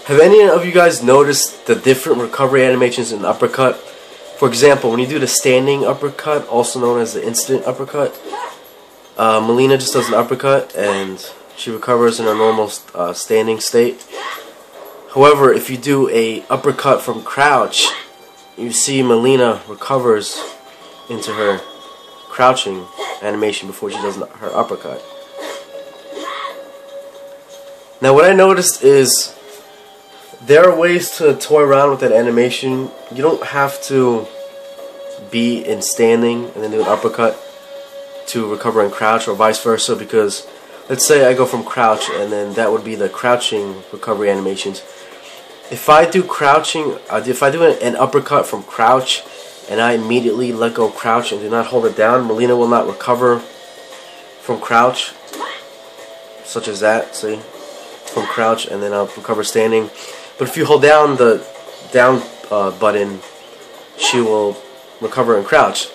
Have any of you guys noticed the different recovery animations in Uppercut? For example, when you do the standing uppercut, also known as the instant uppercut, MIleena just does an uppercut and she recovers in her normal standing state. However, if you do a uppercut from crouch, you see MIleena recovers into her crouching animation before she does her uppercut. Now what I noticed is there are ways to toy around with that animation. You don't have to be in standing and then do an uppercut to recover in crouch, or vice versa, because let's say I go from crouch and then that would be the crouching recovery animations. If I do crouching, if I do an uppercut from crouch and I immediately let go of crouch and do not hold it down, MIleena will not recover from crouch, such as that, see? From crouch, and then I'll recover standing. But if you hold down the down button, she will recover in crouch.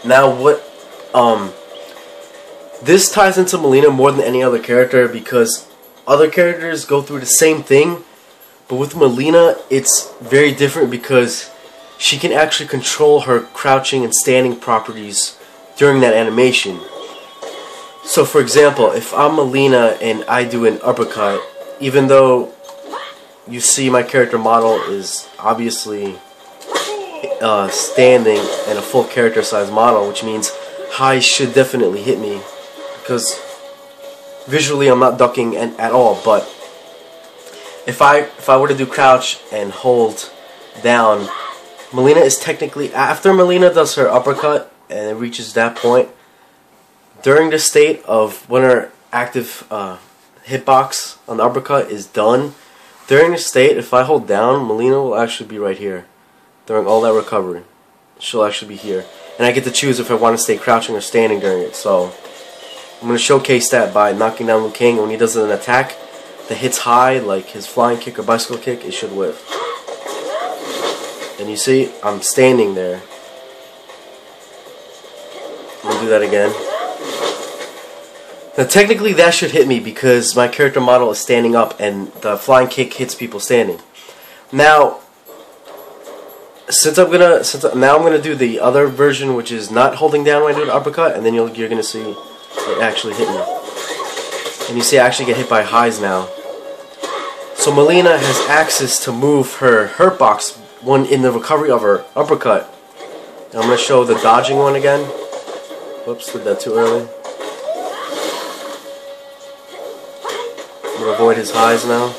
Now what this ties into MIleena more than any other character, because other characters go through the same thing, but with MIleena it's very different because she can actually control her crouching and standing properties during that animation. So for example, if I'm MIleena and I do an uppercut, even though you see my character model is obviously standing and a full character size model, which means highs should definitely hit me, because visually I'm not ducking at all. But if I were to do crouch and hold down, MIleena is technically, after MIleena does her uppercut and it reaches that point, during the state of when her active hitbox on the uppercut is done, during the state, if I hold down, MIleena will actually be right here. During all that recovery, she'll actually be here. And I get to choose if I want to stay crouching or standing during it. So I'm going to showcase that by knocking down Liu Kang. When he does an attack that hits high, like his flying kick or bicycle kick, it should whiff. And you see, I'm standing there. I'm going to do that again. Now technically that should hit me because my character model is standing up and the flying kick hits people standing. Now now I'm gonna do the other version, which is not holding down when I do an uppercut, and then you're gonna see it actually hit me. And you see I actually get hit by highs now. So MIleena has access to move her hurt box one in the recovery of her uppercut. And I'm gonna show the dodging one again. Whoops, did that too early. I'm gonna avoid his highs now.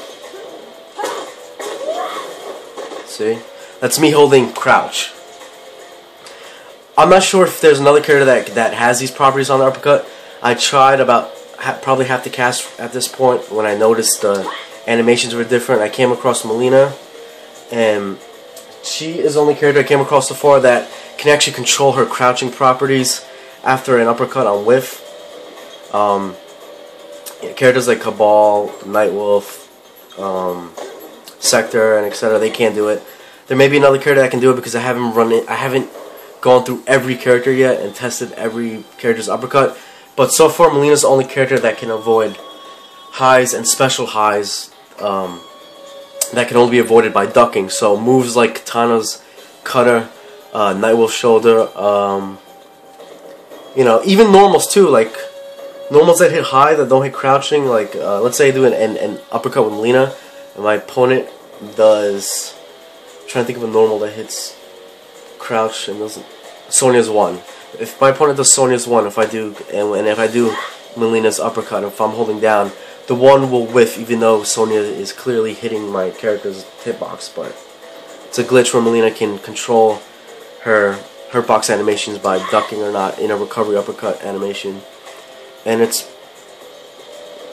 See? That's me holding crouch. I'm not sure if there's another character that has these properties on the uppercut. I tried about probably half the cast at this point. When I noticed the animations were different, I came across MIleena, and she is the only character I came across so far that can actually control her crouching properties after an uppercut on whiff. Characters like Cabal, Nightwolf, Sector, and etc. They can't do it. There may be another character that can do it because I haven't gone through every character yet and tested every character's uppercut. But so far, MIleena's the only character that can avoid highs and special highs that can only be avoided by ducking. So moves like Katana's cutter, Nightwolf's shoulder, you know, even normals too, like normals that hit high that don't hit crouching. Like let's say I do an uppercut with MIleena, and my opponent does. I'm trying to think of a normal that hits crouch and doesn't. Sonya's 1. If my opponent does Sonya's 1, if I do MIleena's uppercut, if I'm holding down, the 1 will whiff, even though Sonya is clearly hitting my character's hitbox. But it's a glitch where MIleena can control her box animations by ducking or not in a recovery uppercut animation, and it's